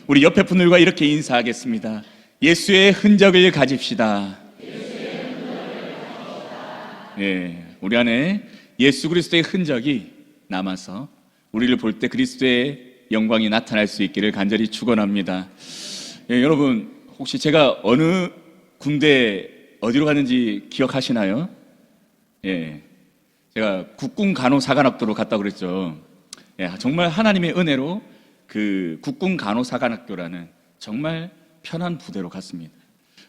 우리 옆에 분들과 이렇게 인사하겠습니다. 예수의 흔적을 가집시다. 우리 안에 예수 그리스도의 흔적이 남아서 우리를 볼 때 그리스도의 영광이 나타날 수 있기를 간절히 축원합니다. 여러분 혹시 제가 어느 군대 어디로 갔는지 기억하시나요? 제가 국군 간호사관학교로 갔다고 그랬죠. 정말 하나님의 은혜로 그 국군 간호사관학교라는 정말 편한 부대로 갔습니다.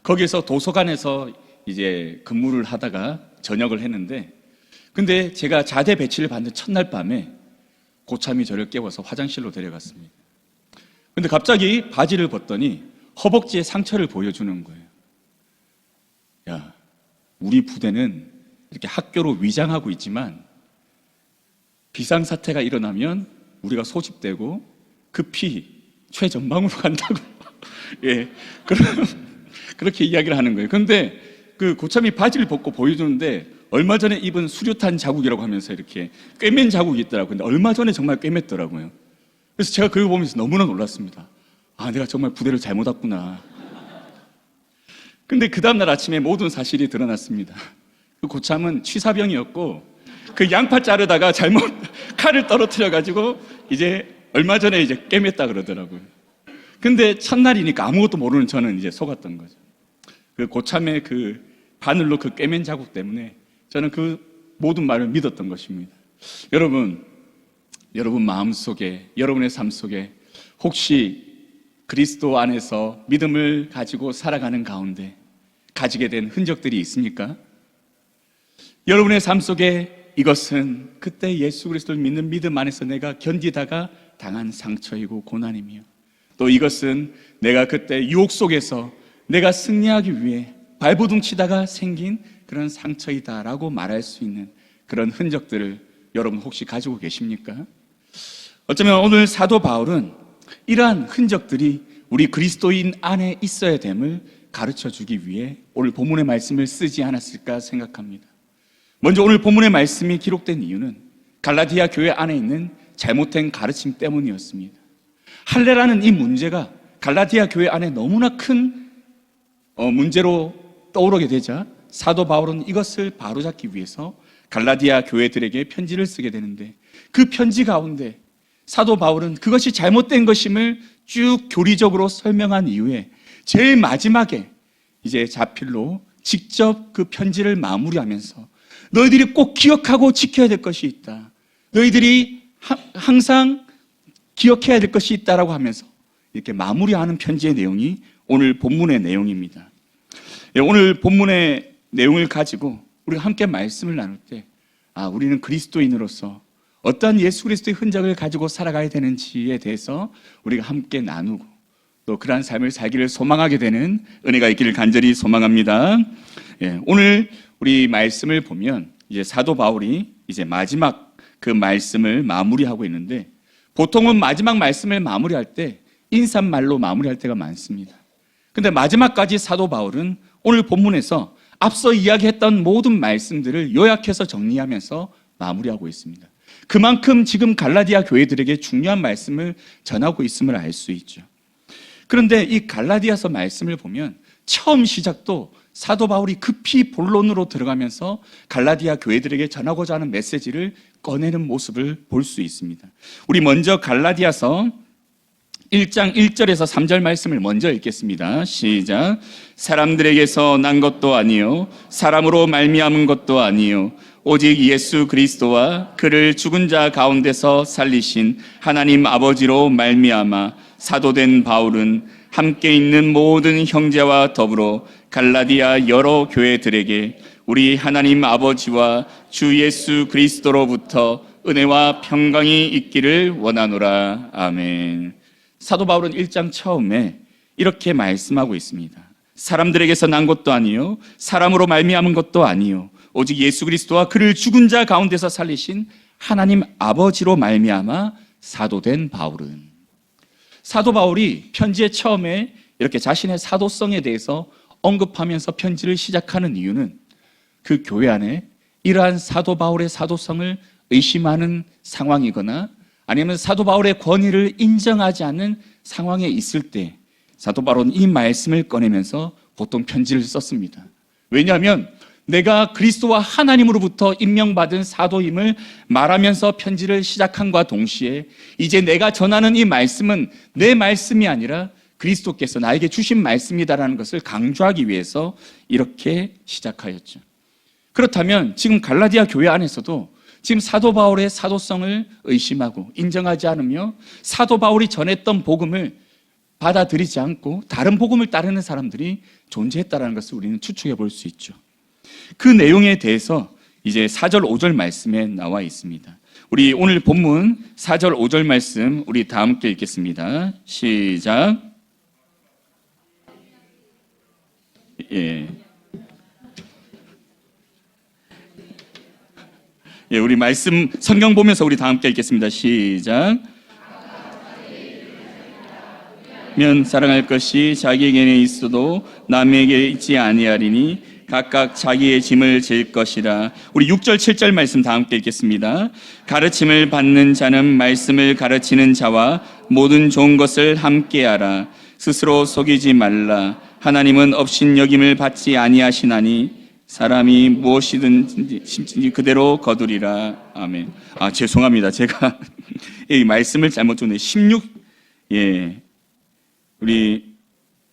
거기에서 도서관에서 이제 근무를 하다가 전역을 했는데, 근데 제가 자대 배치를 받는 첫날 밤에 고참이 저를 깨워서 화장실로 데려갔습니다. 근데 갑자기 바지를 벗더니 허벅지에 상처를 보여주는 거예요. 야, 우리 부대는 이렇게 학교로 위장하고 있지만 비상사태가 일어나면 우리가 소집되고 급히 최전방으로 간다고. 그렇게 이야기를 하는 거예요. 근데 그 고참이 바지를 벗고 보여주는데 얼마 전에 입은 수류탄 자국이라고 하면서 이렇게 꿰맨 자국이 있더라고요. 근데 얼마 전에 정말 꿰맸더라고요. 그래서 제가 그걸 보면서 너무나 놀랐습니다. 아, 내가 정말 부대를 잘못 왔구나. 근데 그 다음날 아침에 모든 사실이 드러났습니다. 그 고참은 취사병이었고 그 양파 자르다가 잘못 칼을 떨어뜨려가지고 이제 얼마 전에 이제 꿰맸다 그러더라고요. 근데 첫날이니까 아무것도 모르는 저는 이제 속았던 거죠. 그 고참의 그 바늘로 그 꿰맨 자국 때문에 저는 그 모든 말을 믿었던 것입니다. 여러분 마음속에, 여러분의 삶 속에 혹시 그리스도 안에서 믿음을 가지고 살아가는 가운데 가지게 된 흔적들이 있습니까? 여러분의 삶 속에 이것은 그때 예수 그리스도를 믿는 믿음 안에서 내가 견디다가 당한 상처이고 고난이며, 또 이것은 내가 그때 유혹 속에서 내가 승리하기 위해 발버둥 치다가 생긴 그런 상처이다라고 말할 수 있는 그런 흔적들을 여러분 혹시 가지고 계십니까? 어쩌면 오늘 사도 바울은 이러한 흔적들이 우리 그리스도인 안에 있어야 됨을 가르쳐 주기 위해 오늘 본문의 말씀을 쓰지 않았을까 생각합니다. 먼저 오늘 본문의 말씀이 기록된 이유는 갈라디아 교회 안에 있는 잘못된 가르침 때문이었습니다. 할례라는 이 문제가 갈라디아 교회 안에 너무나 큰 문제로 떠오르게 되자 사도 바울은 이것을 바로잡기 위해서 갈라디아 교회들에게 편지를 쓰게 되는데, 그 편지 가운데 사도 바울은 그것이 잘못된 것임을 쭉 교리적으로 설명한 이후에 제일 마지막에 이제 자필로 직접 그 편지를 마무리하면서 너희들이 꼭 기억하고 지켜야 될 것이 있다. 너희들이 항상 기억해야 될 것이 있다라고 하면서 이렇게 마무리하는 편지의 내용이 오늘 본문의 내용입니다. 오늘 본문의 내용을 가지고 우리가 함께 말씀을 나눌 때, 우리는 그리스도인으로서 어떠한 예수 그리스도의 흔적을 가지고 살아가야 되는지에 대해서 우리가 함께 나누고 또 그러한 삶을 살기를 소망하게 되는 은혜가 있기를 간절히 소망합니다. 오늘 우리 말씀을 보면 이제 사도 바울이 이제 마지막 그 말씀을 마무리하고 있는데, 보통은 마지막 말씀을 마무리할 때 인사말로 마무리할 때가 많습니다. 근데 마지막까지 사도 바울은 오늘 본문에서 앞서 이야기했던 모든 말씀들을 요약해서 정리하면서 마무리하고 있습니다. 그만큼 지금 갈라디아 교회들에게 중요한 말씀을 전하고 있음을 알 수 있죠. 그런데 이 갈라디아서 말씀을 보면 처음 시작도 사도 바울이 급히 본론으로 들어가면서 갈라디아 교회들에게 전하고자 하는 메시지를 꺼내는 모습을 볼 수 있습니다. 우리 먼저 갈라디아서 1장 1절에서 3절 말씀을 먼저 읽겠습니다. 시작. 사람들에게서 난 것도 아니요 사람으로 말미암은 것도 아니요 오직 예수 그리스도와 그를 죽은 자 가운데서 살리신 하나님 아버지로 말미암아 사도된 바울은 함께 있는 모든 형제와 더불어 갈라디아 여러 교회들에게 우리 하나님 아버지와 주 예수 그리스도로부터 은혜와 평강이 있기를 원하노라. 아멘. 사도 바울은 1장 처음에 이렇게 말씀하고 있습니다. 사람들에게서 난 것도 아니요 사람으로 말미암은 것도 아니요 오직 예수 그리스도와 그를 죽은 자 가운데서 살리신 하나님 아버지로 말미암아 사도된 바울은. 사도 바울이 편지의 처음에 이렇게 자신의 사도성에 대해서 언급하면서 편지를 시작하는 이유는 그 교회 안에 이러한 사도 바울의 사도성을 의심하는 상황이거나 아니면 사도 바울의 권위를 인정하지 않는 상황에 있을 때 사도 바울은 이 말씀을 꺼내면서 보통 편지를 썼습니다. 왜냐하면 내가 그리스도와 하나님으로부터 임명받은 사도임을 말하면서 편지를 시작함과 동시에 이제 내가 전하는 이 말씀은 내 말씀이 아니라 그리스도께서 나에게 주신 말씀이다라는 것을 강조하기 위해서 이렇게 시작하였죠. 그렇다면 지금 갈라디아 교회 안에서도 지금 사도 바울의 사도성을 의심하고 인정하지 않으며 사도 바울이 전했던 복음을 받아들이지 않고 다른 복음을 따르는 사람들이 존재했다는 것을 우리는 추측해 볼 수 있죠. 그 내용에 대해서 이제 4절 5절 말씀에 나와 있습니다. 우리 오늘 본문 4절 5절 말씀 우리 다 함께 읽겠습니다. 시작. 우리 말씀 성경 보면서 우리 다 함께 읽겠습니다. 시작. 면 사랑할 것이 자기에게 있어도 남에게 있지 아니하리니 각각 자기의 짐을 질 것이라. 우리 6절 7절 말씀 다 함께 읽겠습니다. 가르침을 받는 자는 말씀을 가르치는 자와 모든 좋은 것을 함께하라. 스스로 속이지 말라. 하나님은 업신여김을 받지 아니하시나니 사람이 무엇이든지 심지 그대로 거두리라. 아멘. 죄송합니다. 제가 이 말씀을 잘못 줬네. 16 우리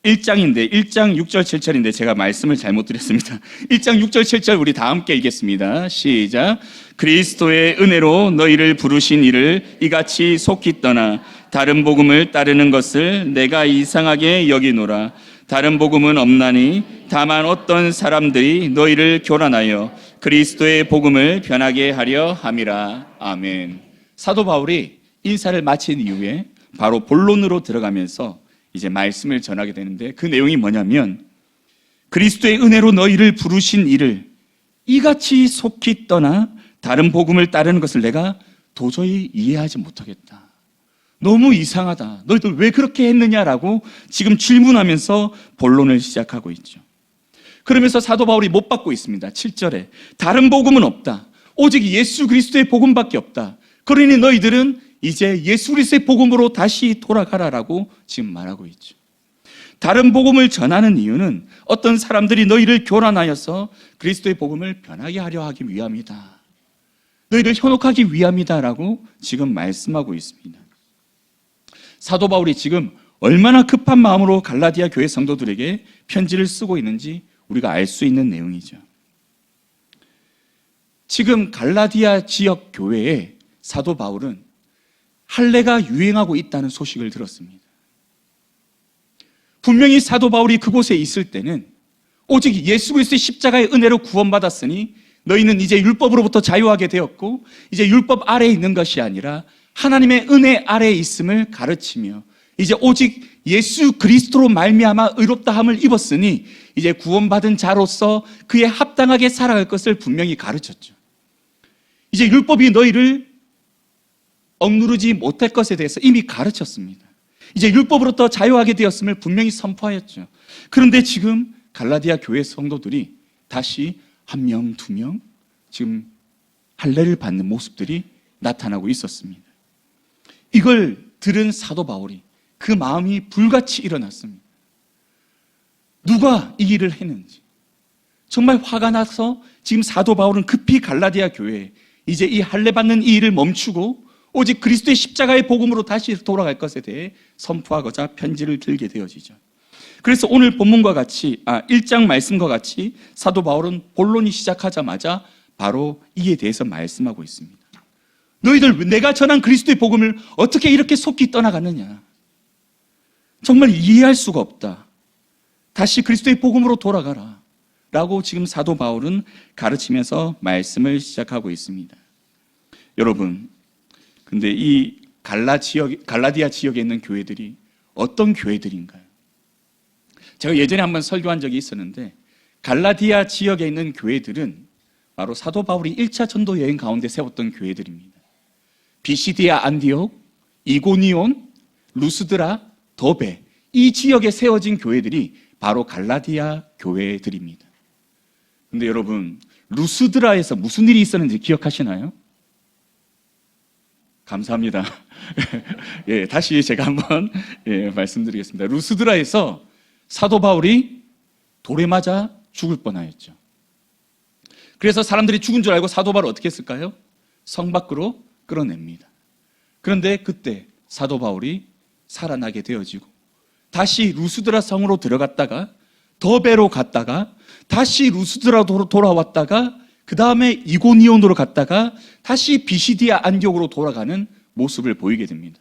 1장인데 1장 6절 7절인데 제가 말씀을 잘못 드렸습니다. 1장 6절 7절 우리 다 함께 읽겠습니다. 시작. 그리스도의 은혜로 너희를 부르신 이를 이같이 속히 떠나 다른 복음을 따르는 것을 내가 이상하게 여기노라. 다른 복음은 없나니 다만 어떤 사람들이 너희를 교란하여 그리스도의 복음을 변하게 하려 함이라. 아멘. 사도 바울이 인사를 마친 이후에 바로 본론으로 들어가면서 이제 말씀을 전하게 되는데 그 내용이 뭐냐면 그리스도의 은혜로 너희를 부르신 이를 이같이 속히 떠나 다른 복음을 따르는 것을 내가 도저히 이해하지 못하겠다. 너무 이상하다. 너희들 왜 그렇게 했느냐라고 지금 질문하면서 본론을 시작하고 있죠. 그러면서 사도 바울이 못 받고 있습니다. 7절에 다른 복음은 없다. 오직 예수 그리스도의 복음밖에 없다. 그러니 너희들은 이제 예수 그리스도의 복음으로 다시 돌아가라라고 지금 말하고 있죠. 다른 복음을 전하는 이유는 어떤 사람들이 너희를 교란하여서 그리스도의 복음을 변하게 하려 하기 위함이다. 너희를 현혹하기 위함이다라고 지금 말씀하고 있습니다. 사도 바울이 지금 얼마나 급한 마음으로 갈라디아 교회 성도들에게 편지를 쓰고 있는지 우리가 알 수 있는 내용이죠. 지금 갈라디아 지역 교회에 사도 바울은 할례가 유행하고 있다는 소식을 들었습니다. 분명히 사도 바울이 그곳에 있을 때는 오직 예수 그리스도의 십자가의 은혜로 구원받았으니 너희는 이제 율법으로부터 자유하게 되었고 이제 율법 아래에 있는 것이 아니라 하나님의 은혜 아래에 있음을 가르치며 이제 오직 예수 그리스도로 말미암아 의롭다함을 입었으니 이제 구원받은 자로서 그에 합당하게 살아갈 것을 분명히 가르쳤죠. 이제 율법이 너희를 억누르지 못할 것에 대해서 이미 가르쳤습니다. 이제 율법으로부터 자유하게 되었음을 분명히 선포하였죠. 그런데 지금 갈라디아 교회 성도들이 다시 한 명, 두 명 지금 할례를 받는 모습들이 나타나고 있었습니다. 이걸 들은 사도 바울이 그 마음이 불같이 일어났습니다. 누가 이 일을 했는지 정말 화가 나서 지금 사도 바울은 급히 갈라디아 교회에 이제 이 할례 받는 이 일을 멈추고 오직 그리스도의 십자가의 복음으로 다시 돌아갈 것에 대해 선포하고자 편지를 들게 되어지죠. 그래서 오늘 본문과 같이 1장 말씀과 같이 사도 바울은 본론이 시작하자마자 바로 이에 대해서 말씀하고 있습니다. 너희들 내가 전한 그리스도의 복음을 어떻게 이렇게 속히 떠나갔느냐. 정말 이해할 수가 없다. 다시 그리스도의 복음으로 돌아가라 라고 지금 사도 바울은 가르치면서 말씀을 시작하고 있습니다. 여러분, 근데 이 갈라디아 지역에 있는 교회들이 어떤 교회들인가요? 제가 예전에 한번 설교한 적이 있었는데 갈라디아 지역에 있는 교회들은 바로 사도 바울이 1차 전도 여행 가운데 세웠던 교회들입니다. 비시디아 안디옥, 이고니온, 루스드라, 더베 이 지역에 세워진 교회들이 바로 갈라디아 교회들입니다. 근데 여러분 루스드라에서 무슨 일이 있었는지 기억하시나요? 감사합니다. 예, 다시 제가 한번 말씀드리겠습니다. 루스드라에서 사도 바울이 돌에 맞아 죽을 뻔하였죠. 그래서 사람들이 죽은 줄 알고 사도 바울을 어떻게 했을까요? 성 밖으로 끌어냅니다. 그런데 그때 사도 바울이 살아나게 되어지고 다시 루스드라 성으로 들어갔다가 더베로 갔다가 다시 루스드라로 돌아왔다가 그 다음에 이고니온으로 갔다가 다시 비시디아 안디옥으로 돌아가는 모습을 보이게 됩니다.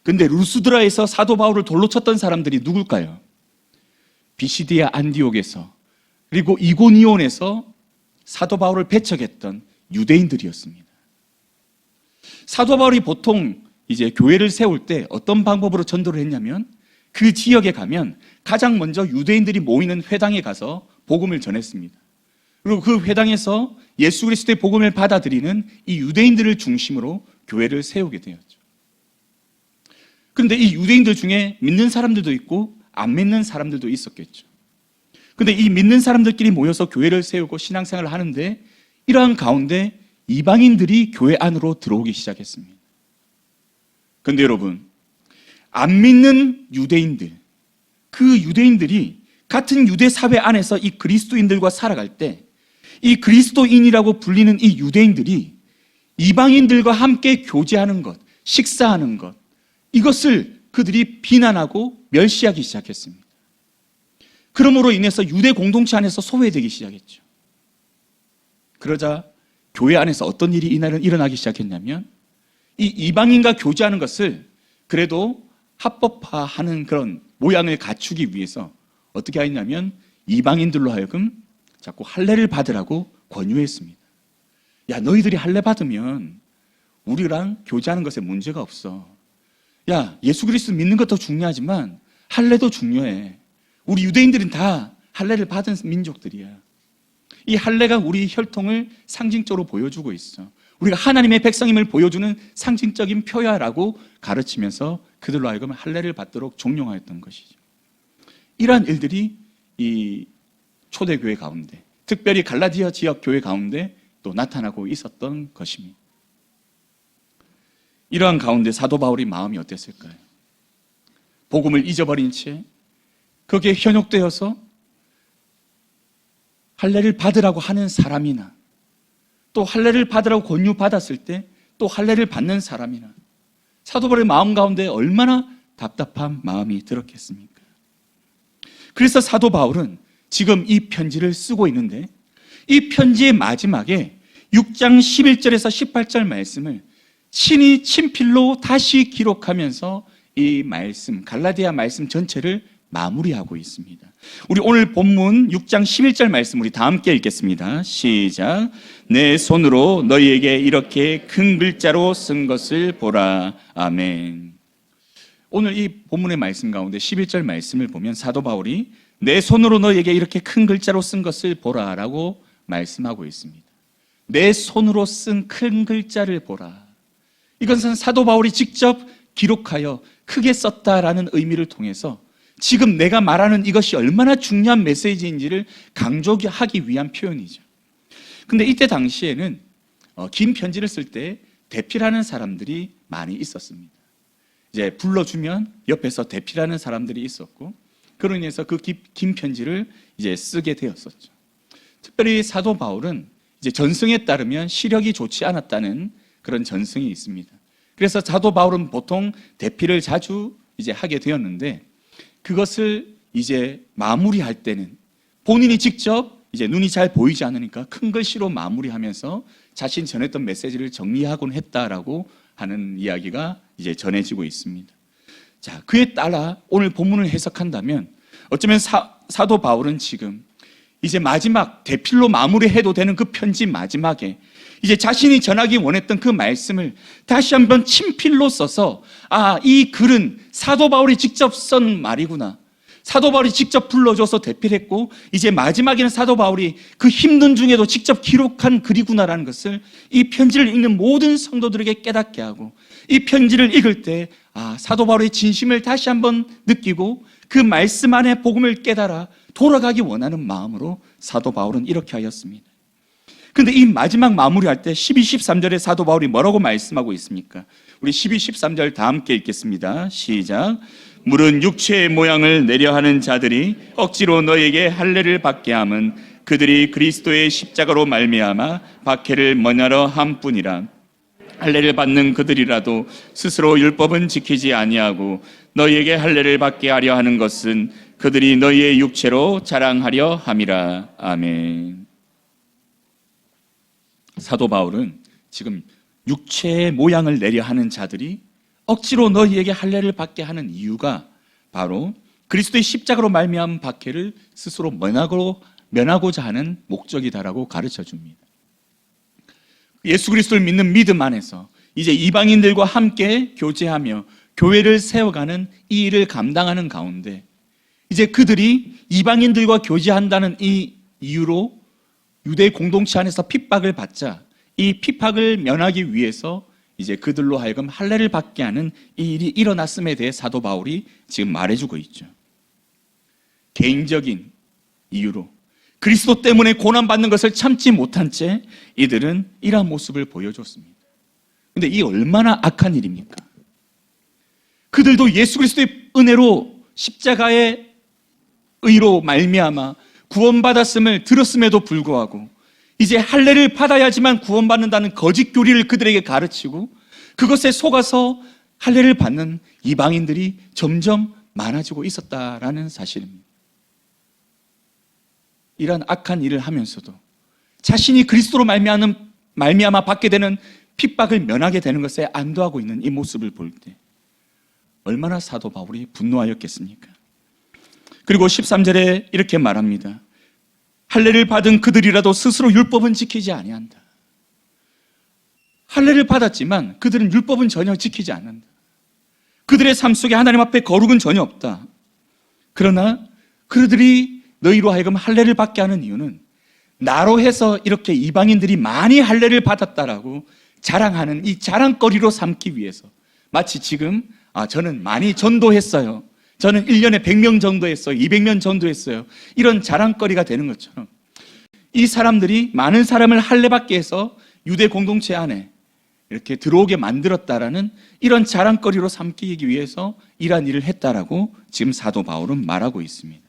근데 루스드라에서 사도 바울을 돌로 쳤던 사람들이 누굴까요? 비시디아 안디옥에서 그리고 이고니온에서 사도 바울을 배척했던 유대인들이었습니다. 사도 바울이 보통 이제 교회를 세울 때 어떤 방법으로 전도를 했냐면 그 지역에 가면 가장 먼저 유대인들이 모이는 회당에 가서 복음을 전했습니다. 그리고 그 회당에서 예수 그리스도의 복음을 받아들이는 이 유대인들을 중심으로 교회를 세우게 되었죠. 그런데 이 유대인들 중에 믿는 사람들도 있고 안 믿는 사람들도 있었겠죠. 그런데 이 믿는 사람들끼리 모여서 교회를 세우고 신앙생활을 하는데 이러한 가운데 이방인들이 교회 안으로 들어오기 시작했습니다. 그런데 여러분, 안 믿는 유대인들, 그 유대인들이 같은 유대 사회 안에서 이 그리스도인들과 살아갈 때 이 그리스도인이라고 불리는 이 유대인들이 이방인들과 함께 교제하는 것, 식사하는 것, 이것을 그들이 비난하고 멸시하기 시작했습니다. 그러므로 인해서 유대 공동체 안에서 소외되기 시작했죠. 그러자 교회 안에서 어떤 일이 이날은 일어나기 시작했냐면 이 이방인과 교제하는 것을 그래도 합법화하는 그런 모양을 갖추기 위해서 어떻게 하였냐면 이방인들로 하여금 자꾸 할례를 받으라고 권유했습니다. 야, 너희들이 할례 받으면 우리랑 교제하는 것에 문제가 없어. 야, 예수 그리스도 믿는 것도 중요하지만 할례도 중요해. 우리 유대인들은 다 할례를 받은 민족들이야. 이 할례가 우리 혈통을 상징적으로 보여주고 있어. 우리가 하나님의 백성임을 보여주는 상징적인 표야라고 가르치면서 그들로 하여금 할례를 받도록 종용하였던 것이죠. 이러한 일들이 이 초대교회 가운데, 특별히 갈라디아 지역 교회 가운데 또 나타나고 있었던 것입니다. 이러한 가운데 사도 바울의 마음이 어땠을까요? 복음을 잊어버린 채 거기에 현혹되어서 할례를 받으라고 하는 사람이나 또 할례를 받으라고 권유받았을 때 또 할례를 받는 사람이나 사도 바울의 마음 가운데 얼마나 답답한 마음이 들었겠습니까? 그래서 사도 바울은 지금 이 편지를 쓰고 있는데 이 편지의 마지막에 6장 11절에서 18절 말씀을 친히 친필로 다시 기록하면서 이 말씀, 갈라디아 말씀 전체를 마무리하고 있습니다. 우리 오늘 본문 6장 11절 말씀 우리 다 함께 읽겠습니다. 시작. 내 손으로 너희에게 이렇게 큰 글자로 쓴 것을 보라. 아멘. 오늘 이 본문의 말씀 가운데 11절 말씀을 보면 사도 바울이 내 손으로 너희에게 이렇게 큰 글자로 쓴 것을 보라라고 말씀하고 있습니다. 내 손으로 쓴 큰 글자를 보라. 이것은 사도 바울이 직접 기록하여 크게 썼다라는 의미를 통해서 지금 내가 말하는 이것이 얼마나 중요한 메시지인지를 강조하기 위한 표현이죠. 근데 이때 당시에는 긴 편지를 쓸 때 대필하는 사람들이 많이 있었습니다. 이제 불러주면 옆에서 대필하는 사람들이 있었고, 그로 인해서 그 긴 편지를 이제 쓰게 되었었죠. 특별히 사도 바울은 이제 전승에 따르면 시력이 좋지 않았다는 그런 전승이 있습니다. 그래서 사도 바울은 보통 대필을 자주 이제 하게 되었는데, 그것을 이제 마무리할 때는 본인이 직접 이제 눈이 잘 보이지 않으니까 큰 글씨로 마무리하면서 자신이 전했던 메시지를 정리하곤 했다라고 하는 이야기가 이제 전해지고 있습니다. 자, 그에 따라 오늘 본문을 해석한다면 어쩌면 사도 바울은 지금 이제 마지막 대필로 마무리해도 되는 그 편지 마지막에 이제 자신이 전하기 원했던 그 말씀을 다시 한번 친필로 써서 이 글은 사도 바울이 직접 쓴 말이구나. 사도 바울이 직접 불러줘서 대필했고 이제 마지막에는 사도 바울이 그 힘든 중에도 직접 기록한 글이구나라는 것을 이 편지를 읽는 모든 성도들에게 깨닫게 하고 이 편지를 읽을 때 사도 바울의 진심을 다시 한번 느끼고 그 말씀 안에 복음을 깨달아 돌아가기 원하는 마음으로 사도 바울은 이렇게 하였습니다. 근데 이 마지막 마무리할 때 12, 13절에 사도 바울이 뭐라고 말씀하고 있습니까? 우리 12, 13절 다 함께 읽겠습니다. 시작. 물은 육체의 모양을 내려하는 자들이 억지로 너에게 할례를 받게 함은 그들이 그리스도의 십자가로 말미암아 박해를 머나러 함뿐이라. 할례를 받는 그들이라도 스스로 율법은 지키지 아니하고 너희에게 할례를 받게 하려 하는 것은 그들이 너희의 육체로 자랑하려 함이라. 아멘. 사도 바울은 지금 육체의 모양을 내려 하는 자들이 억지로 너희에게 할례를 받게 하는 이유가 바로 그리스도의 십자가로 말미암은 박해를 스스로 면하고자 하는 목적이다라고 가르쳐 줍니다. 예수 그리스도를 믿는 믿음 안에서 이제 이방인들과 함께 교제하며 교회를 세워가는 이 일을 감당하는 가운데 이제 그들이 이방인들과 교제한다는 이 이유로 유대 공동체 안에서 핍박을 받자 이 핍박을 면하기 위해서 이제 그들로 하여금 할례를 받게 하는 이 일이 일어났음에 대해 사도 바울이 지금 말해주고 있죠. 개인적인 이유로 그리스도 때문에 고난받는 것을 참지 못한 채 이들은 이러한 모습을 보여줬습니다. 근데 이 얼마나 악한 일입니까? 그들도 예수 그리스도의 은혜로 십자가의 의로 말미암아 구원받았음을 들었음에도 불구하고 이제 할례를 받아야지만 구원받는다는 거짓 교리를 그들에게 가르치고 그것에 속아서 할례를 받는 이방인들이 점점 많아지고 있었다라는 사실입니다. 이러한 악한 일을 하면서도 자신이 그리스도로 말미암아 받게 되는 핍박을 면하게 되는 것에 안도하고 있는 이 모습을 볼 때 얼마나 사도 바울이 분노하였겠습니까? 그리고 13절에 이렇게 말합니다. 할례를 받은 그들이라도 스스로 율법은 지키지 아니한다. 할례를 받았지만 그들은 율법은 전혀 지키지 않는다. 그들의 삶 속에 하나님 앞에 거룩은 전혀 없다. 그러나 그들이 너희로 하여금 할례를 받게 하는 이유는 나로 해서 이렇게 이방인들이 많이 할례를 받았다라고 자랑하는 이 자랑거리로 삼기 위해서 마치 지금 저는 많이 전도했어요. 저는 1년에 100명 정도 했어요. 200명 정도 했어요. 이런 자랑거리가 되는 것처럼 이 사람들이 많은 사람을 할례받게 해서 유대 공동체 안에 이렇게 들어오게 만들었다라는 이런 자랑거리로 삼기 위해서 이러한 일을 했다라고 지금 사도 바울은 말하고 있습니다.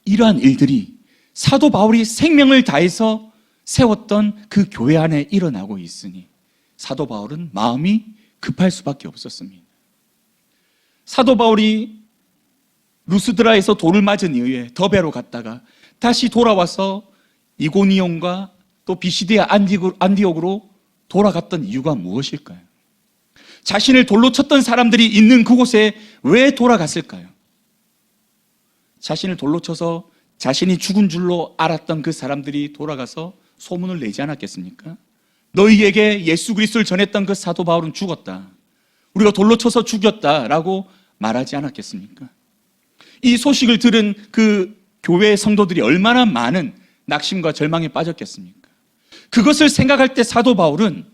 이러한 일들이 사도 바울이 생명을 다해서 세웠던 그 교회 안에 일어나고 있으니 사도 바울은 마음이 급할 수밖에 없었습니다. 사도 바울이 루스드라에서 돌을 맞은 이후에 더베로 갔다가 다시 돌아와서 이고니온과 또 비시디아 안디옥으로 돌아갔던 이유가 무엇일까요? 자신을 돌로 쳤던 사람들이 있는 그곳에 왜 돌아갔을까요? 자신을 돌로 쳐서 자신이 죽은 줄로 알았던 그 사람들이 돌아가서 소문을 내지 않았겠습니까? 너희에게 예수 그리스도를 전했던 그 사도 바울은 죽었다. 우리가 돌로 쳐서 죽였다라고 말하지 않았겠습니까? 이 소식을 들은 그 교회의 성도들이 얼마나 많은 낙심과 절망에 빠졌겠습니까? 그것을 생각할 때 사도 바울은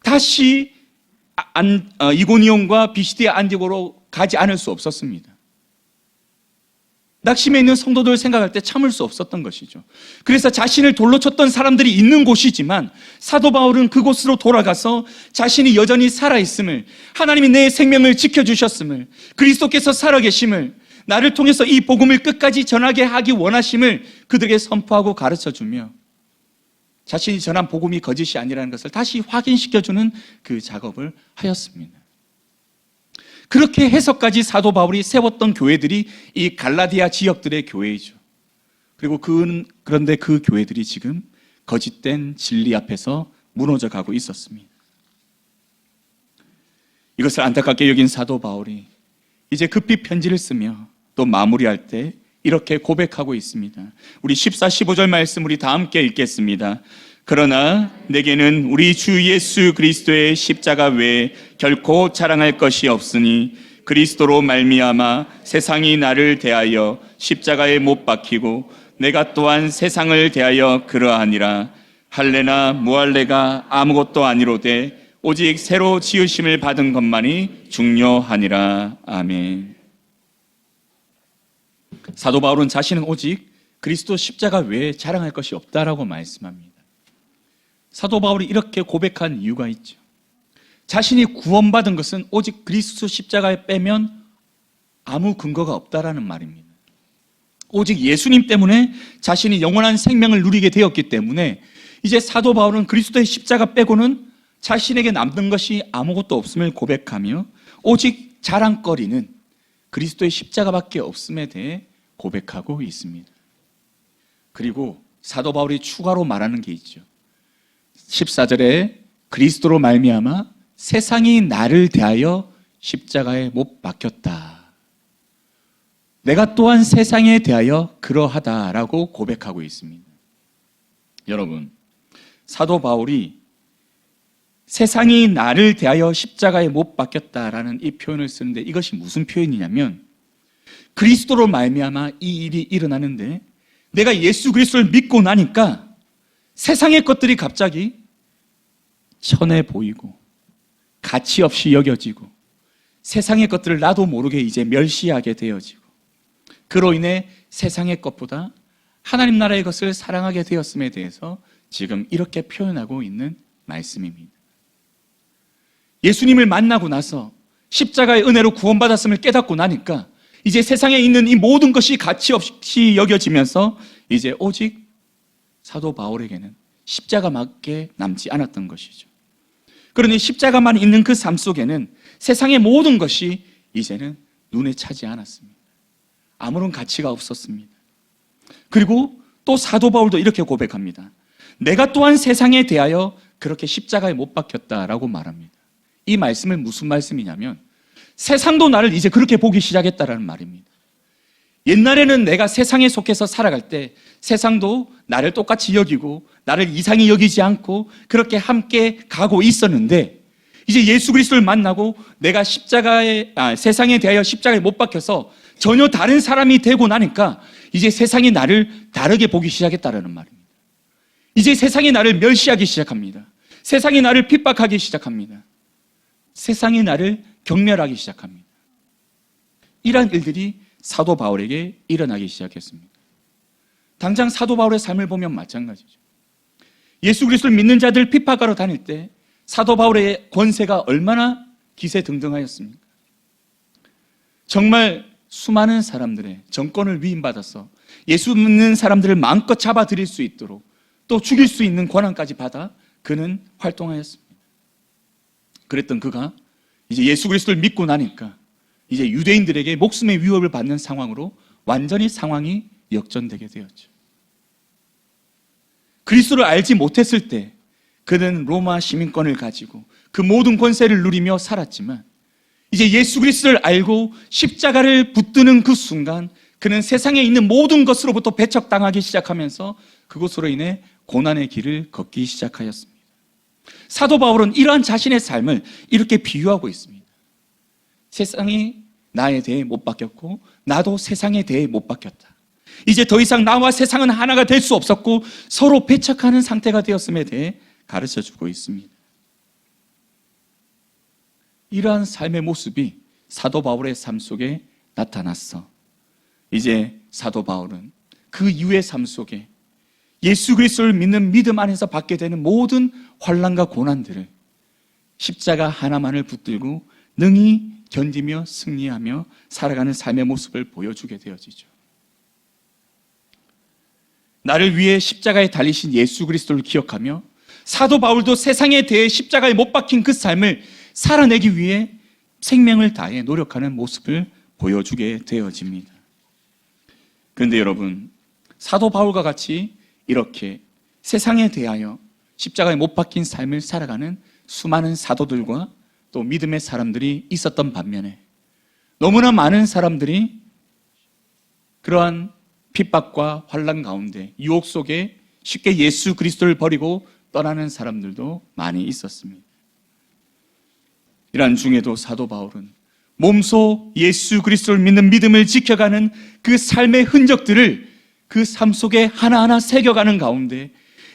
다시 이고니온과 비시디아 안디옥으로 가지 않을 수 없었습니다. 낙심해 있는 성도들을 생각할 때 참을 수 없었던 것이죠. 그래서 자신을 돌로 쳤던 사람들이 있는 곳이지만 사도 바울은 그곳으로 돌아가서 자신이 여전히 살아있음을, 하나님이 내 생명을 지켜주셨음을, 그리스도께서 살아계심을, 나를 통해서 이 복음을 끝까지 전하게 하기 원하심을 그들에게 선포하고 가르쳐주며 자신이 전한 복음이 거짓이 아니라는 것을 다시 확인시켜주는 그 작업을 하였습니다. 그렇게 해서까지 사도 바울이 세웠던 교회들이 이 갈라디아 지역들의 교회이죠. 그리고 그런데 그 교회들이 지금 거짓된 진리 앞에서 무너져 가고 있었습니다. 이것을 안타깝게 여긴 사도 바울이 이제 급히 편지를 쓰며 또 마무리할 때 이렇게 고백하고 있습니다. 우리 14, 15절 말씀 우리 다 함께 읽겠습니다. 그러나 내게는 우리 주 예수 그리스도의 십자가 외에 결코 자랑할 것이 없으니 그리스도로 말미암아 세상이 나를 대하여 십자가에 못 박히고 내가 또한 세상을 대하여 그러하니라. 할례나 무할례가 아무것도 아니로되 오직 새로 지으심을 받은 것만이 중요하니라. 아멘. 사도 바울은 자신은 오직 그리스도 십자가 외에 자랑할 것이 없다라고 말씀합니다. 사도 바울이 이렇게 고백한 이유가 있죠. 자신이 구원받은 것은 오직 그리스도 십자가에 빼면 아무 근거가 없다라는 말입니다. 오직 예수님 때문에 자신이 영원한 생명을 누리게 되었기 때문에 이제 사도 바울은 그리스도의 십자가 빼고는 자신에게 남는 것이 아무것도 없음을 고백하며 오직 자랑거리는 그리스도의 십자가밖에 없음에 대해 고백하고 있습니다. 그리고 사도 바울이 추가로 말하는 게 있죠. 14절에 그리스도로 말미암아 세상이 나를 대하여 십자가에 못 박혔다. 내가 또한 세상에 대하여 그러하다라고 고백하고 있습니다. 여러분, 사도 바울이 세상이 나를 대하여 십자가에 못 박혔다라는 이 표현을 쓰는데 이것이 무슨 표현이냐면 그리스도로 말미암아 이 일이 일어나는데 내가 예수 그리스도를 믿고 나니까 세상의 것들이 갑자기 천해 보이고 가치 없이 여겨지고 세상의 것들을 나도 모르게 이제 멸시하게 되어지고 그로 인해 세상의 것보다 하나님 나라의 것을 사랑하게 되었음에 대해서 지금 이렇게 표현하고 있는 말씀입니다. 예수님을 만나고 나서 십자가의 은혜로 구원받았음을 깨닫고 나니까 이제 세상에 있는 이 모든 것이 가치 없이 여겨지면서 이제 오직 사도 바울에게는 십자가밖에 남지 않았던 것이죠. 그러니 십자가만 있는 그 삶 속에는 세상의 모든 것이 이제는 눈에 차지 않았습니다. 아무런 가치가 없었습니다. 그리고 또 사도 바울도 이렇게 고백합니다. 내가 또한 세상에 대하여 그렇게 십자가에 못 박혔다라고 말합니다. 이 말씀은 무슨 말씀이냐면 세상도 나를 이제 그렇게 보기 시작했다라는 말입니다. 옛날에는 내가 세상에 속해서 살아갈 때 세상도 나를 똑같이 여기고 나를 이상히 여기지 않고 그렇게 함께 가고 있었는데 이제 예수 그리스도를 만나고 내가 세상에 대하여 십자가에 못 박혀서 전혀 다른 사람이 되고 나니까 이제 세상이 나를 다르게 보기 시작했다라는 말입니다. 이제 세상이 나를 멸시하기 시작합니다. 세상이 나를 핍박하기 시작합니다. 세상이 나를 경멸하기 시작합니다. 이러한 일들이 사도 바울에게 일어나기 시작했습니다. 당장 사도 바울의 삶을 보면 마찬가지죠. 예수 그리스도를 믿는 자들 핍박하러 다닐 때 사도 바울의 권세가 얼마나 기세등등하였습니까? 정말 수많은 사람들의 정권을 위임받아서 예수 믿는 사람들을 마음껏 잡아들일 수 있도록 또 죽일 수 있는 권한까지 받아 그는 활동하였습니다. 그랬던 그가 이제 예수 그리스도를 믿고 나니까 이제 유대인들에게 목숨의 위협을 받는 상황으로 완전히 상황이 역전되게 되었죠. 그리스도를 알지 못했을 때 그는 로마 시민권을 가지고 그 모든 권세를 누리며 살았지만 이제 예수 그리스도를 알고 십자가를 붙드는 그 순간 그는 세상에 있는 모든 것으로부터 배척당하기 시작하면서 그것으로 인해 고난의 길을 걷기 시작하였습니다. 사도 바울은 이러한 자신의 삶을 이렇게 비유하고 있습니다. 세상이 나에 대해 못 바뀌었고 나도 세상에 대해 못 바뀌었다. 이제 더 이상 나와 세상은 하나가 될 수 없었고 서로 배척하는 상태가 되었음에 대해 가르쳐주고 있습니다. 이러한 삶의 모습이 사도 바울의 삶 속에 나타났어. 이제 사도 바울은 그 이후의 삶 속에 예수 그리스도를 믿는 믿음 안에서 받게 되는 모든 환난과 고난들을 십자가 하나만을 붙들고 능히 견디며 승리하며 살아가는 삶의 모습을 보여주게 되어지죠. 나를 위해 십자가에 달리신 예수 그리스도를 기억하며 사도 바울도 세상에 대해 십자가에 못 박힌 그 삶을 살아내기 위해 생명을 다해 노력하는 모습을 보여주게 되어집니다. 그런데 여러분, 사도 바울과 같이 이렇게 세상에 대하여 십자가에 못 박힌 삶을 살아가는 수많은 사도들과 또 믿음의 사람들이 있었던 반면에 너무나 많은 사람들이 그러한 핍박과 환난 가운데 유혹 속에 쉽게 예수 그리스도를 버리고 떠나는 사람들도 많이 있었습니다. 이러한 중에도 사도 바울은 몸소 예수 그리스도를 믿는 믿음을 지켜가는 그 삶의 흔적들을 그 삶 속에 하나하나 새겨가는 가운데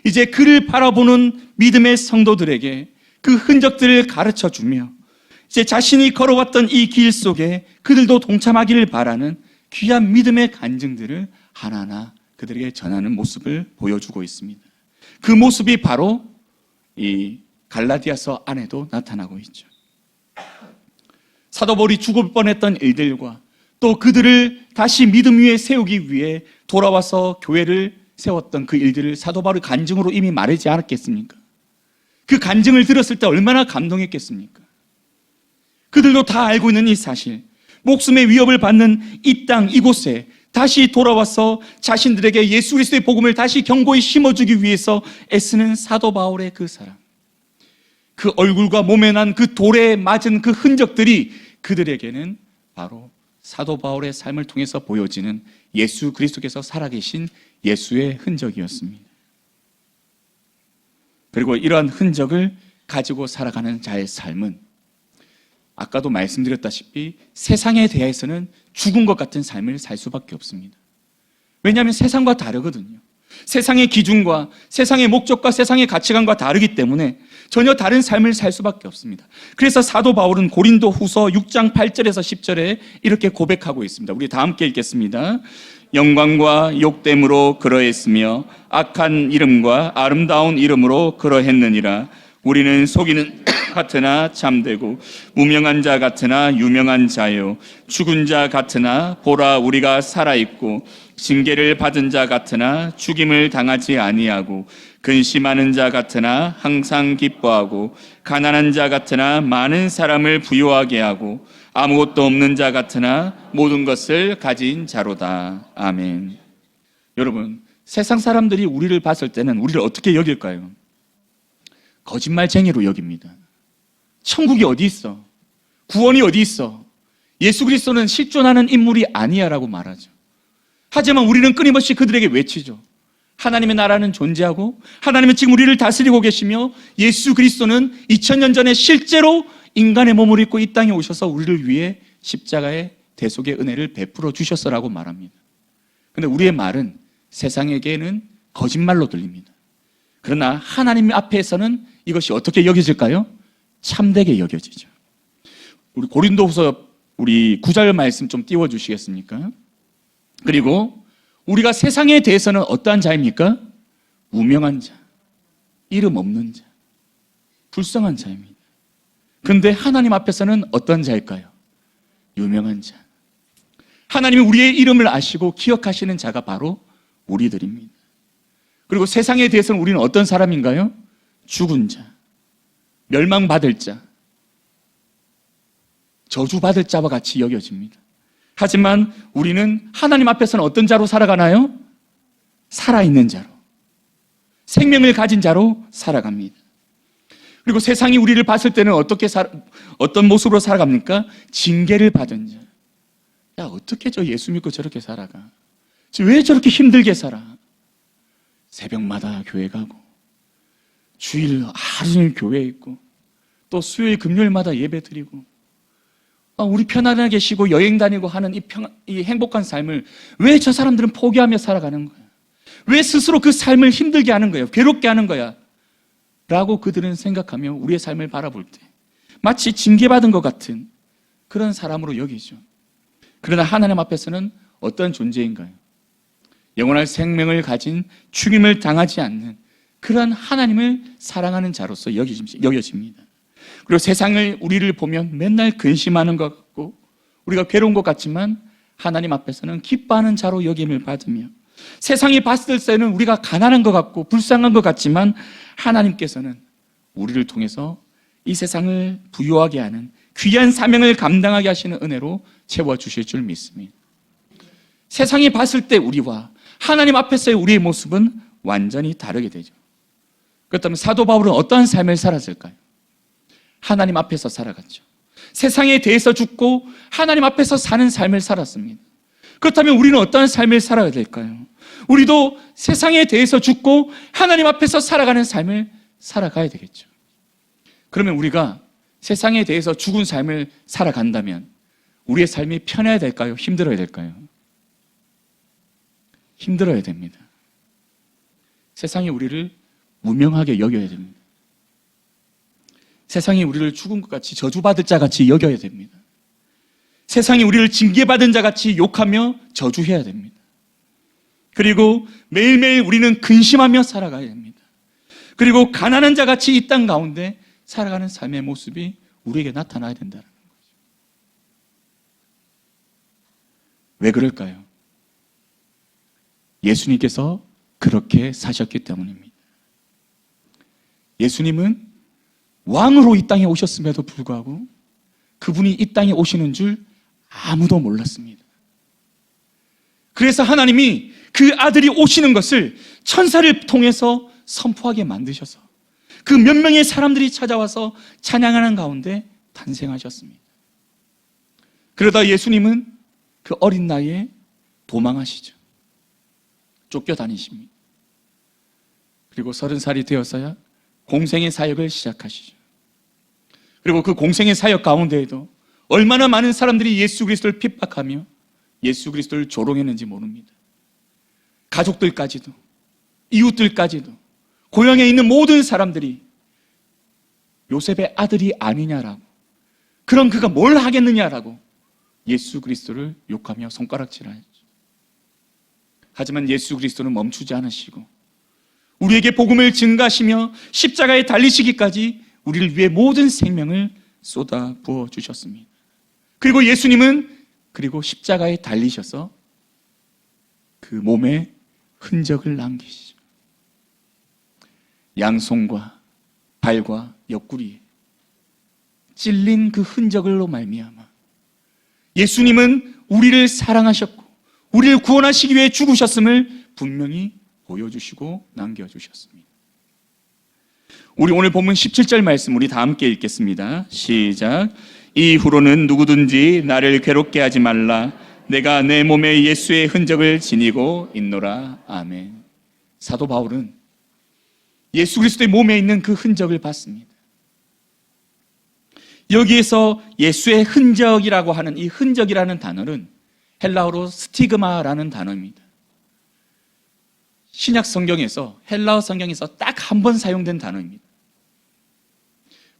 이제 그를 바라보는 믿음의 성도들에게 그 흔적들을 가르쳐주며 이제 자신이 걸어왔던 이 길 속에 그들도 동참하기를 바라는 귀한 믿음의 간증들을 하나하나 그들에게 전하는 모습을 보여주고 있습니다. 그 모습이 바로 이 갈라디아서 안에도 나타나고 있죠. 사도 바울이 죽을 뻔했던 일들과 또 그들을 다시 믿음 위에 세우기 위해 돌아와서 교회를 세웠던 그 일들을 사도 바울의 간증으로 이미 말하지 않았겠습니까? 그 간증을 들었을 때 얼마나 감동했겠습니까? 그들도 다 알고 있는 이 사실, 목숨의 위협을 받는 이 땅 이곳에 다시 돌아와서 자신들에게 예수 그리스도의 복음을 다시 견고히 심어주기 위해서 애쓰는 사도 바울의 그 사랑, 그 얼굴과 몸에 난 그 돌에 맞은 그 흔적들이 그들에게는 바로 사도 바울의 삶을 통해서 보여지는 예수 그리스도께서 살아계신 예수의 흔적이었습니다. 그리고 이러한 흔적을 가지고 살아가는 자의 삶은 아까도 말씀드렸다시피 세상에 대해서는 죽은 것 같은 삶을 살 수밖에 없습니다. 왜냐하면 세상과 다르거든요. 세상의 기준과 세상의 목적과 세상의 가치관과 다르기 때문에 전혀 다른 삶을 살 수밖에 없습니다. 그래서 사도 바울은 고린도 후서 6장 8절에서 10절에 이렇게 고백하고 있습니다. 우리 다 함께 읽겠습니다. 영광과 욕됨으로 그러했으며 악한 이름과 아름다운 이름으로 그러했느니라. 우리는 속이는 같으나 참되고 무명한 자 같으나 유명한 자요, 죽은 자 같으나 보라 우리가 살아있고 징계를 받은 자 같으나 죽임을 당하지 아니하고 근심하는 자 같으나 항상 기뻐하고 가난한 자 같으나 많은 사람을 부유하게 하고 아무것도 없는 자 같으나 모든 것을 가진 자로다. 아멘. 여러분, 세상 사람들이 우리를 봤을 때는 우리를 어떻게 여길까요? 거짓말쟁이로 여깁니다. 천국이 어디 있어? 구원이 어디 있어? 예수 그리스도는 실존하는 인물이 아니야 라고 말하죠. 하지만 우리는 끊임없이 그들에게 외치죠. 하나님의 나라는 존재하고 하나님은 지금 우리를 다스리고 계시며 예수 그리스도는 2000년 전에 실제로 인간의 몸을 입고 이 땅에 오셔서 우리를 위해 십자가의 대속의 은혜를 베풀어 주셨어라고 말합니다. 그런데 우리의 말은 세상에게는 거짓말로 들립니다. 그러나 하나님 앞에서는 이것이 어떻게 여겨질까요? 참되게 여겨지죠. 우리 고린도후서 우리 9절 말씀 좀 띄워주시겠습니까? 그리고 우리가 세상에 대해서는 어떠한 자입니까? 무명한 자, 이름 없는 자, 불쌍한 자입니다. 그런데 하나님 앞에서는 어떤 자일까요? 유명한 자. 하나님이 우리의 이름을 아시고 기억하시는 자가 바로 우리들입니다. 그리고 세상에 대해서는 우리는 어떤 사람인가요? 죽은 자, 멸망받을 자, 저주받을 자와 같이 여겨집니다. 하지만 우리는 하나님 앞에서는 어떤 자로 살아가나요? 살아있는 자로, 생명을 가진 자로 살아갑니다. 그리고 세상이 우리를 봤을 때는 어떤 모습으로 살아갑니까? 징계를 받은 자. 야, 어떻게 저 예수 믿고 저렇게 살아가? 왜 저렇게 힘들게 살아? 새벽마다 교회 가고 주일 하루 종일 교회에 있고 또 수요일 금요일마다 예배 드리고 우리 편안하게 쉬고 여행 다니고 하는 이 행복한 삶을 왜 저 사람들은 포기하며 살아가는 거야? 왜 스스로 그 삶을 힘들게 하는 거야? 괴롭게 하는 거야? 라고 그들은 생각하며 우리의 삶을 바라볼 때 마치 징계받은 것 같은 그런 사람으로 여기죠. 그러나 하나님 앞에서는 어떤 존재인가요? 영원할 생명을 가진 죽임을 당하지 않는 그런 하나님을 사랑하는 자로서 여겨집니다. 그리고 세상을 우리를 보면 맨날 근심하는 것 같고 우리가 괴로운 것 같지만 하나님 앞에서는 기뻐하는 자로 여김을 받으며 세상이 봤을 때는 우리가 가난한 것 같고 불쌍한 것 같지만 하나님께서는 우리를 통해서 이 세상을 부유하게 하는 귀한 사명을 감당하게 하시는 은혜로 채워주실 줄 믿습니다. 세상이 봤을 때 우리와 하나님 앞에서의 우리의 모습은 완전히 다르게 되죠. 그렇다면 사도 바울은 어떠한 삶을 살았을까요? 하나님 앞에서 살아갔죠. 세상에 대해서 죽고 하나님 앞에서 사는 삶을 살았습니다. 그렇다면 우리는 어떠한 삶을 살아야 될까요? 우리도 세상에 대해서 죽고 하나님 앞에서 살아가는 삶을 살아가야 되겠죠. 그러면 우리가 세상에 대해서 죽은 삶을 살아간다면 우리의 삶이 편해야 될까요? 힘들어야 될까요? 힘들어야 됩니다. 세상이 우리를 무명하게 여겨야 됩니다. 세상이 우리를 죽은 것 같이 저주받을 자 같이 여겨야 됩니다. 세상이 우리를 징계받은 자 같이 욕하며 저주해야 됩니다. 그리고 매일매일 우리는 근심하며 살아가야 합니다. 그리고 가난한 자같이 이 땅 가운데 살아가는 삶의 모습이 우리에게 나타나야 된다는 거죠. 왜 그럴까요? 예수님께서 그렇게 사셨기 때문입니다. 예수님은 왕으로 이 땅에 오셨음에도 불구하고 그분이 이 땅에 오시는 줄 아무도 몰랐습니다. 그래서 하나님이 그 아들이 오시는 것을 천사를 통해서 선포하게 만드셔서 그 몇 명의 사람들이 찾아와서 찬양하는 가운데 탄생하셨습니다. 그러다 예수님은 그 어린 나이에 도망하시죠. 쫓겨다니십니다. 그리고 30살이 되어서야 공생의 사역을 시작하시죠. 그리고 그 공생의 사역 가운데에도 얼마나 많은 사람들이 예수 그리스도를 핍박하며 예수 그리스도를 조롱했는지 모릅니다. 가족들까지도, 이웃들까지도, 고향에 있는 모든 사람들이 요셉의 아들이 아니냐라고, 그럼 그가 뭘 하겠느냐라고 예수 그리스도를 욕하며 손가락질하였죠. 하지만 예수 그리스도는 멈추지 않으시고 우리에게 복음을 증가하시며 십자가에 달리시기까지 우리를 위해 모든 생명을 쏟아 부어 주셨습니다. 그리고 예수님은 그리고 십자가에 달리셔서 그 몸에 흔적을 남기시죠. 양손과 발과 옆구리에 찔린 그 흔적으로 말미암아 예수님은 우리를 사랑하셨고 우리를 구원하시기 위해 죽으셨음을 분명히 보여주시고 남겨주셨습니다. 우리 오늘 본문 17절 말씀 우리 다 함께 읽겠습니다. 시작. 이후로는 누구든지 나를 괴롭게 하지 말라. 내가 내 몸에 예수의 흔적을 지니고 있노라. 아멘. 사도 바울은 예수 그리스도의 몸에 있는 그 흔적을 봤습니다. 여기에서 예수의 흔적이라고 하는 이 흔적이라는 단어는 헬라어로 스티그마라는 단어입니다. 신약 성경에서, 헬라어 성경에서 딱 한 번 사용된 단어입니다.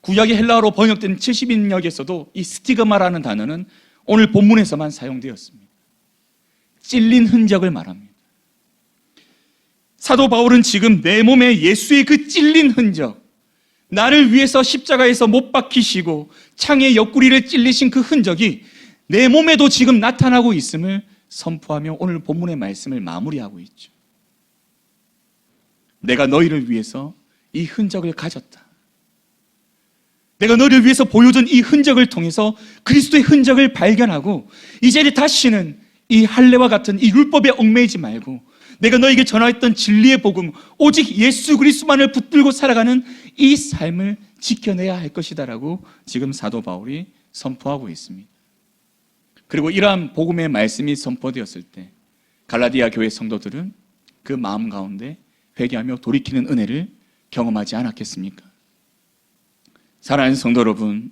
구약의 헬라어로 번역된 70인역에서도 이 스티그마라는 단어는 오늘 본문에서만 사용되었습니다. 찔린 흔적을 말합니다. 사도 바울은 지금 내 몸에 예수의 그 찔린 흔적, 나를 위해서 십자가에서 못 박히시고 창의 옆구리를 찔리신 그 흔적이 내 몸에도 지금 나타나고 있음을 선포하며 오늘 본문의 말씀을 마무리하고 있죠. 내가 너희를 위해서 이 흔적을 가졌다. 내가 너희를 위해서 보여준 이 흔적을 통해서 그리스도의 흔적을 발견하고 이제 다시는 이 할례와 같은 이 율법에 얽매이지 말고 내가 너에게 전하였던 진리의 복음, 오직 예수 그리스도만을 붙들고 살아가는 이 삶을 지켜내야 할 것이다라고 지금 사도 바울이 선포하고 있습니다. 그리고 이러한 복음의 말씀이 선포되었을 때 갈라디아 교회 성도들은 그 마음 가운데 회개하며 돌이키는 은혜를 경험하지 않았겠습니까? 사랑하는 성도 여러분,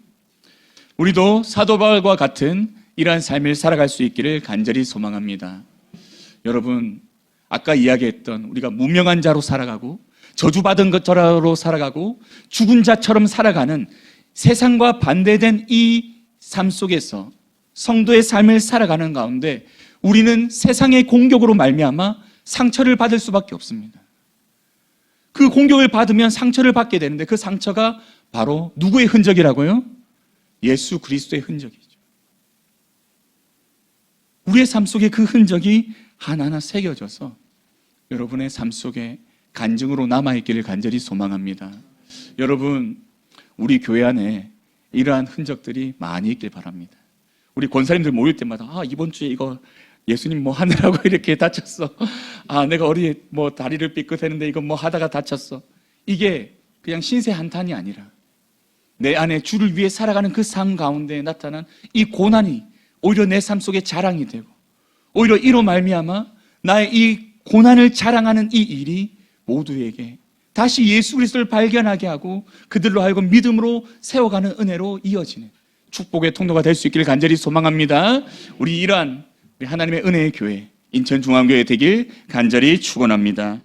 우리도 사도 바울과 같은 이러한 삶을 살아갈 수 있기를 간절히 소망합니다. 여러분, 아까 이야기했던 우리가 무명한 자로 살아가고 저주받은 것처럼 살아가고 죽은 자처럼 살아가는 세상과 반대된 이 삶 속에서 성도의 삶을 살아가는 가운데 우리는 세상의 공격으로 말미암아 상처를 받을 수밖에 없습니다. 그 공격을 받으면 상처를 받게 되는데 그 상처가 바로 누구의 흔적이라고요? 예수 그리스도의 흔적이죠. 우리의 삶 속에 그 흔적이 하나하나 새겨져서 여러분의 삶 속에 간증으로 남아있기를 간절히 소망합니다. 여러분, 우리 교회 안에 이러한 흔적들이 많이 있길 바랍니다. 우리 권사님들 모일 때마다 이번 주에 이거 예수님 뭐 하느라고 이렇게 다쳤어. 내가 어디에 뭐 다리를 삐끗했는데 이거 뭐 하다가 다쳤어. 이게 그냥 신세 한탄이 아니라 내 안에 주를 위해 살아가는 그 삶 가운데 나타난 이 고난이 오히려 내 삶 속에 자랑이 되고 오히려 이로 말미암아 나의 이 고난을 자랑하는 이 일이 모두에게 다시 예수 그리스도를 발견하게 하고 그들로 하여금 믿음으로 세워가는 은혜로 이어지는 축복의 통로가 될 수 있기를 간절히 소망합니다. 우리 이러한 하나님의 은혜의 교회 인천중앙교회 되길 간절히 축원합니다.